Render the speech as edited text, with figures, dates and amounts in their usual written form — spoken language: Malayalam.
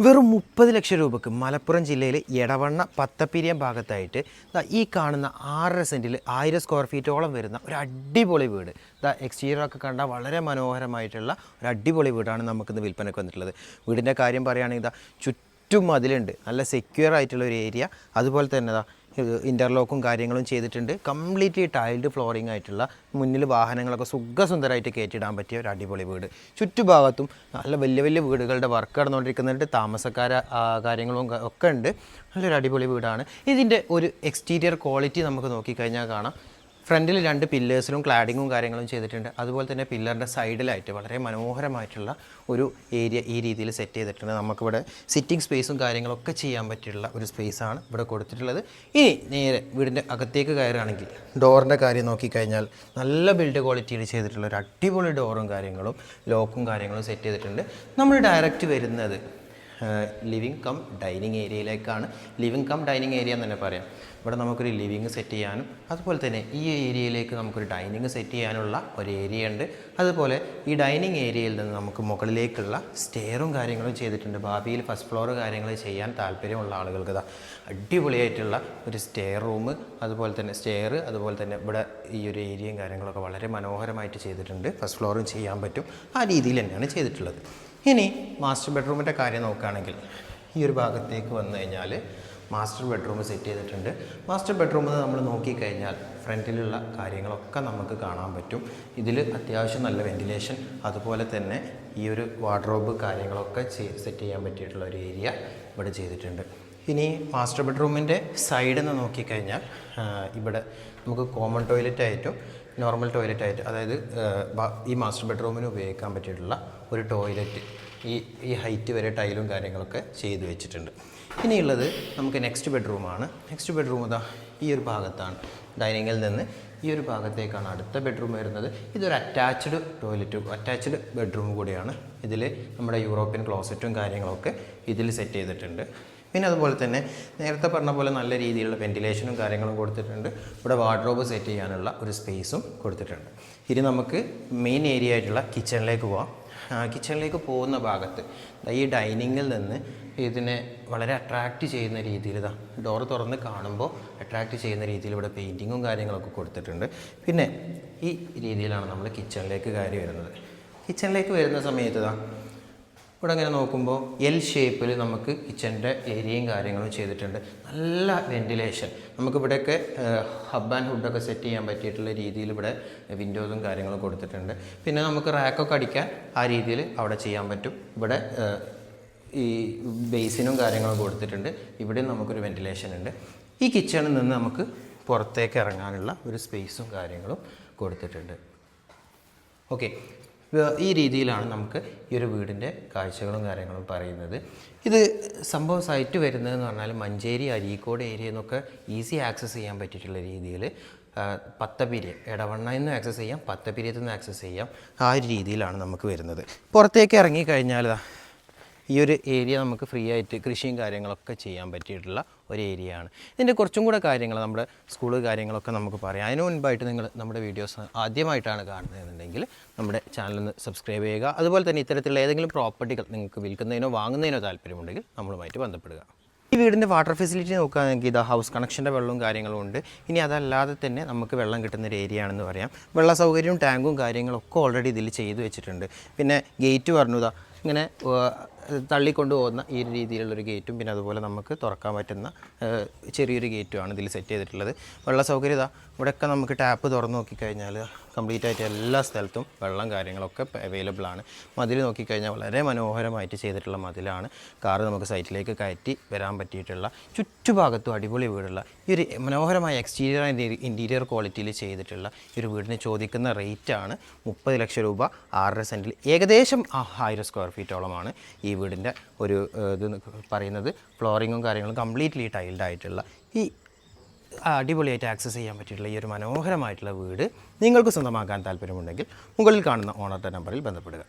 വെറും 30 ലക്ഷം രൂപയ്ക്ക് മലപ്പുറം ജില്ലയിലെ എടവണ്ണ പത്തപ്പിരിയം ഭാഗത്തായിട്ട് ഈ കാണുന്ന 6.5 സെൻറ്റിൽ 1000 സ്ക്വയർ ഫീറ്റോളം വരുന്ന ഒരു അടിപൊളി വീട്. എക്സ്റ്റീരിയറൊക്കെ കണ്ടാൽ വളരെ മനോഹരമായിട്ടുള്ള ഒരു അടിപൊളി വീടാണ് നമുക്കിന്ന് വിൽപ്പനയ്ക്ക് വന്നിട്ടുള്ളത്. വീടിൻ്റെ കാര്യം പറയുകയാണെങ്കിൽ ചുറ്റും മതിലുണ്ട്, നല്ല സെക്യൂർ ആയിട്ടുള്ള ഒരു ഏരിയ. അതുപോലെ തന്നെ ഇൻ്റർലോക്കും കാര്യങ്ങളും ചെയ്തിട്ടുണ്ട്. കംപ്ലീറ്റ്ലി ടൈൽഡ് ഫ്ലോറിംഗ് ആയിട്ടുള്ള, മുന്നിൽ വാഹനങ്ങളൊക്കെ സുഖസുന്ദരമായിട്ട് കയറ്റിടാൻ പറ്റിയ ഒരു അടിപൊളി വീട്. ചുറ്റുഭാഗത്തും നല്ല വലിയ വലിയ വീടുകളുടെ വർക്ക് നടന്നുകൊണ്ടിരിക്കുന്നുണ്ട്. കാര്യങ്ങളും ഒക്കെ ഉണ്ട്. നല്ലൊരു അടിപൊളി വീടാണ്. ഇതിൻ്റെ ഒരു എക്സ്റ്റീരിയർ ക്വാളിറ്റി നമുക്ക് നോക്കിക്കഴിഞ്ഞാൽ കാണാം. ഫ്രണ്ടിൽ 2 പില്ലേഴ്സിലും ക്ലാഡിങ്ങും കാര്യങ്ങളും ചെയ്തിട്ടുണ്ട്. അതുപോലെ തന്നെ പില്ലറിൻ്റെ സൈഡിലായിട്ട് വളരെ മനോഹരമായിട്ടുള്ള ഒരു ഏരിയ ഈ രീതിയിൽ സെറ്റ് ചെയ്തിട്ടുണ്ട്. നമുക്കിവിടെ സിറ്റിംഗ് സ്പേസും കാര്യങ്ങളൊക്കെ ചെയ്യാൻ പറ്റിയിട്ടുള്ള ഒരു സ്പേസാണ് ഇവിടെ കൊടുത്തിട്ടുള്ളത്. ഇനി നേരെ വീടിൻ്റെ അകത്തേക്ക് കയറുകയാണെങ്കിൽ ഡോറിൻ്റെ കാര്യം നോക്കിക്കഴിഞ്ഞാൽ നല്ല ബിൽഡ് ക്വാളിറ്റിയിൽ ചെയ്തിട്ടുള്ള ഒരു അടിപൊളി ഡോറും കാര്യങ്ങളും ലോക്കും കാര്യങ്ങളും സെറ്റ് ചെയ്തിട്ടുണ്ട്. നമ്മൾ ഡയറക്റ്റ് വരുന്നത് ലിവിങ് കം ഡൈനിങ് ഏരിയയിലേക്കാണ്. ലിവിങ് കം ഡൈനിങ് ഏരിയ എന്ന് തന്നെ പറയാം. ഇവിടെ നമുക്കൊരു ലിവിങ് സെറ്റ് ചെയ്യാനും അതുപോലെ തന്നെ ഈ ഏരിയയിലേക്ക് നമുക്കൊരു ഡൈനിങ് സെറ്റ് ചെയ്യാനുള്ള ഒരു ഏരിയ ഉണ്ട്. അതുപോലെ ഈ ഡൈനിങ് ഏരിയയിൽ നിന്ന് നമുക്ക് മുകളിലേക്കുള്ള സ്റ്റെയറും കാര്യങ്ങളും ചെയ്തിട്ടുണ്ട്. ഭാവിയിൽ ഫസ്റ്റ് ഫ്ലോർ കാര്യങ്ങൾ ചെയ്യാൻ താല്പര്യമുള്ള ആളുകൾക്ക് അടിപൊളിയായിട്ടുള്ള ഒരു സ്റ്റെയർ റൂം, അതുപോലെ തന്നെ സ്റ്റെയർ, അതുപോലെ തന്നെ ഇവിടെ ഈ ഒരു ഏരിയയും കാര്യങ്ങളൊക്കെ വളരെ മനോഹരമായിട്ട് ചെയ്തിട്ടുണ്ട്. ഫസ്റ്റ് ഫ്ലോറും ചെയ്യാൻ പറ്റും. ആ രീതിയിൽ തന്നെയാണ് ചെയ്തിട്ടുള്ളത്. ഇനി മാസ്റ്റർ ബെഡ്റൂമിൻ്റെ കാര്യം നോക്കുകയാണെങ്കിൽ ഈ ഒരു ഭാഗത്തേക്ക് വന്നു കഴിഞ്ഞാൽ മാസ്റ്റർ ബെഡ്റൂം സെറ്റ് ചെയ്തിട്ടുണ്ട്. മാസ്റ്റർ ബെഡ്റൂമിൽ നമ്മൾ നോക്കിക്കഴിഞ്ഞാൽ ഫ്രണ്ടിലുള്ള കാര്യങ്ങളൊക്കെ നമുക്ക് കാണാൻ പറ്റും. ഇതിൽ അത്യാവശ്യം നല്ല വെൻറ്റിലേഷൻ, അതുപോലെ തന്നെ ഈ ഒരു വാർഡ്രോബ് കാര്യങ്ങളൊക്കെ സെറ്റ് ചെയ്യാൻ പറ്റിയിട്ടുള്ള ഒരു ഏരിയ ഇവിടെ ചെയ്തിട്ടുണ്ട്. ഇനി മാസ്റ്റർ ബെഡ്റൂമിൻ്റെ സൈഡിൽ നിന്ന് നോക്കിക്കഴിഞ്ഞാൽ ഇവിടെ നമുക്ക് കോമൺ ടോയ്ലറ്റായിട്ടും നോർമൽ ടോയ്ലറ്റായിട്ട്, അതായത് ഈ മാസ്റ്റർ ബെഡ്റൂമിന് ഉപയോഗിക്കാൻ പറ്റിയിട്ടുള്ള ഒരു ടോയ്ലറ്റ് ഈ ഹൈറ്റ് വരെ ടൈലും കാര്യങ്ങളൊക്കെ ചെയ്ത് വെച്ചിട്ടുണ്ട്. ഇനിയുള്ളത് നമുക്ക് നെക്സ്റ്റ് ബെഡ്റൂമാണ്. നെക്സ്റ്റ് ബെഡ്റൂം ഈ ഒരു ഭാഗത്താണ്. ഡൈനിങ്ങിൽ നിന്ന് ഈ ഒരു ഭാഗത്തേക്കാണ് അടുത്ത ബെഡ്റൂം വരുന്നത്. ഇതൊരു അറ്റാച്ച്ഡ് ടോയ്ലറ്റും അറ്റാച്ച്ഡ് ബെഡ്റൂം കൂടിയാണ്. ഇതിൽ നമ്മുടെ യൂറോപ്യൻ ക്ലോസറ്റും കാര്യങ്ങളൊക്കെ ഇതിൽ സെറ്റ് ചെയ്തിട്ടുണ്ട്. പിന്നെ അതുപോലെ തന്നെ നേരത്തെ പറഞ്ഞ പോലെ നല്ല രീതിയിലുള്ള വെൻറ്റിലേഷനും കാര്യങ്ങളും കൊടുത്തിട്ടുണ്ട്. ഇവിടെ വാർഡ്രോബ് സെറ്റ് ചെയ്യാനുള്ള ഒരു സ്പേസും കൊടുത്തിട്ടുണ്ട്. ഇനി നമുക്ക് മെയിൻ ഏരിയ ആയിട്ടുള്ള കിച്ചണിലേക്ക് പോവാം. കിച്ചണിലേക്ക് പോകുന്ന ഭാഗത്ത് ഈ ഡൈനിങ്ങിൽ നിന്ന് ഇതിനെ വളരെ അട്രാക്റ്റ് ചെയ്യുന്ന രീതിയിൽ ഡോറ് തുറന്ന് കാണുമ്പോൾ അട്രാക്റ്റ് ചെയ്യുന്ന രീതിയിൽ ഇവിടെ പെയിൻറ്റിങ്ങും കാര്യങ്ങളൊക്കെ കൊടുത്തിട്ടുണ്ട്. പിന്നെ ഈ രീതിയിലാണ് നമ്മൾ കിച്ചണിലേക്ക് കയറി വരുന്നത്. കിച്ചണിലേക്ക് വരുന്ന സമയത്ത് ഇവിടെ ഇങ്ങനെ നോക്കുമ്പോൾ എൽ ഷേപ്പിൽ നമുക്ക് കിച്ചൻ്റെ ഏരിയയും കാര്യങ്ങളും ചെയ്തിട്ടുണ്ട്. നല്ല വെൻറ്റിലേഷൻ, നമുക്കിവിടെയൊക്കെ ഹബ് ആൻഡ് ഹുഡൊക്കെ സെറ്റ് ചെയ്യാൻ പറ്റിയിട്ടുള്ള രീതിയിൽ ഇവിടെ വിൻഡോസും കാര്യങ്ങളും കൊടുത്തിട്ടുണ്ട്. പിന്നെ നമുക്ക് റാക്കൊക്കെ അടിക്കാൻ ആ രീതിയിൽ അവിടെ ചെയ്യാൻ പറ്റും. ഇവിടെ ഈ ബേസിനും കാര്യങ്ങളും കൊടുത്തിട്ടുണ്ട്. ഇവിടെ നമുക്കൊരു വെൻറ്റിലേഷൻ ഉണ്ട്. ഈ കിച്ചണിൽ നിന്ന് നമുക്ക് പുറത്തേക്ക് ഇറങ്ങാനുള്ള ഒരു സ്പേസും കാര്യങ്ങളും കൊടുത്തിട്ടുണ്ട്. ഓക്കെ, ഈ രീതിയിലാണ് നമുക്ക് ഈ ഒരു വീടിൻ്റെ കാഴ്ചകളും കാര്യങ്ങളും പറയുന്നത്. ഇത് സംഭവം സൈറ്റ് വരുന്നതെന്ന് പറഞ്ഞാൽ മഞ്ചേരി, അരീക്കോട് ഏരിയയിൽ നിന്നൊക്കെ ഈസി ആക്സസ് ചെയ്യാൻ പറ്റിയിട്ടുള്ള രീതിയിൽ പത്തപ്പിരിയം, എടവണ്ണയിൽ നിന്ന് ആക്സസ് ചെയ്യാം, പത്തപ്പിരിയത്തിൽ നിന്ന് ആക്സസ് ചെയ്യാം. ആ ഒരു രീതിയിലാണ് നമുക്ക് വരുന്നത്. പുറത്തേക്ക് ഇറങ്ങിക്കഴിഞ്ഞാൽ ഈ ഒരു ഏരിയ നമുക്ക് ഫ്രീ ആയിട്ട് കൃഷിയും കാര്യങ്ങളൊക്കെ ചെയ്യാൻ പറ്റിയിട്ടുള്ള ഒരു ഏരിയ ആണ്. ഇതിൻ്റെ കുറച്ചും കൂടെ കാര്യങ്ങൾ നമ്മുടെ സ്കൂള് കാര്യങ്ങളൊക്കെ നമുക്ക് പറയാം. അതിന് മുൻപായിട്ട് നിങ്ങൾ നമ്മുടെ വീഡിയോസ് ആദ്യമായിട്ടാണ് കാണുന്നതെന്നുണ്ടെങ്കിൽ നമ്മുടെ ചാനലൊന്ന് സബ്സ്ക്രൈബ് ചെയ്യുക. അതുപോലെ തന്നെ ഇത്തരത്തിലുള്ള ഏതെങ്കിലും പ്രോപ്പർട്ടികൾ നിങ്ങൾക്ക് വിൽക്കുന്നതിനോ വാങ്ങുന്നതിനോ താല്പര്യമുണ്ടെങ്കിൽ നമ്മളുമായിട്ട് ബന്ധപ്പെടുക. ഈ വീടിൻ്റെ വാട്ടർ ഫെസിലിറ്റി നോക്കുകയാണെങ്കിൽ ഹൗസ് കണക്ഷൻ്റെ വെള്ളവും കാര്യങ്ങളും ഉണ്ട്. ഇനി അതല്ലാതെ തന്നെ നമുക്ക് വെള്ളം കിട്ടുന്ന ഒരു ഏരിയ ആണെന്ന് പറയാം. വെള്ള സൗകര്യവും ടാങ്കും കാര്യങ്ങളൊക്കെ ഓൾറെഡി ഇതിൽ ചെയ്തു വെച്ചിട്ടുണ്ട്. പിന്നെ ഗേറ്റ് പറഞ്ഞു ഇങ്ങനെ തള്ളിക്കൊണ്ടു പോകുന്ന ഈ രീതിയിലുള്ളൊരു ഗേറ്റും, പിന്നെ അതുപോലെ നമുക്ക് തുറക്കാൻ പറ്റുന്ന ചെറിയൊരു ഗേറ്റുമാണ് ഇതിൽ സെറ്റ് ചെയ്തിട്ടുള്ളത്. വെള്ള സൗകര്യത ഇവിടെയൊക്കെ നമുക്ക് ടാപ്പ് തുറന്ന് നോക്കിക്കഴിഞ്ഞാൽ കംപ്ലീറ്റ് ആയിട്ട് എല്ലാ സ്ഥലത്തും വെള്ളം കാര്യങ്ങളൊക്കെ അവൈലബിൾ ആണ്. മതിൽ നോക്കിക്കഴിഞ്ഞാൽ വളരെ മനോഹരമായിട്ട് ചെയ്തിട്ടുള്ള മതിലാണ്. കാറ് നമുക്ക് സൈറ്റിലേക്ക് കയറ്റി വരാൻ പറ്റിയിട്ടുള്ള, ചുറ്റുഭാഗത്തും അടിപൊളി വീടുള്ള ഈ ഒരു മനോഹരമായ എക്സ്റ്റീരിയർ ആൻഡ് ഇൻറ്റീരിയർ ക്വാളിറ്റിയിൽ ചെയ്തിട്ടുള്ള ഈ ഒരു വീടിന് ചോദിക്കുന്ന റേറ്റാണ് 30 ലക്ഷം രൂപ. 6.5 സെൻറ്റിൽ ഏകദേശം 1000 സ്ക്വയർ ഫീറ്റോളമാണ് ഈ വീടിൻ്റെ ഒരു ഇത് പറയുന്നത്. ഫ്ലോറിങ്ങും കാര്യങ്ങളും കംപ്ലീറ്റ്ലി ടൈൽഡ് ആയിട്ടുള്ള ഈ അടിപൊളിയായിട്ട് ആക്സസ് ചെയ്യാൻ പറ്റിയിട്ടുള്ള ഈ ഒരു മനോഹരമായിട്ടുള്ള വീട് നിങ്ങൾക്ക് സ്വന്തമാക്കാൻ താല്പര്യമുണ്ടെങ്കിൽ മുകളിൽ കാണുന്ന ഓണറുടെ നമ്പറിൽ ബന്ധപ്പെടുക.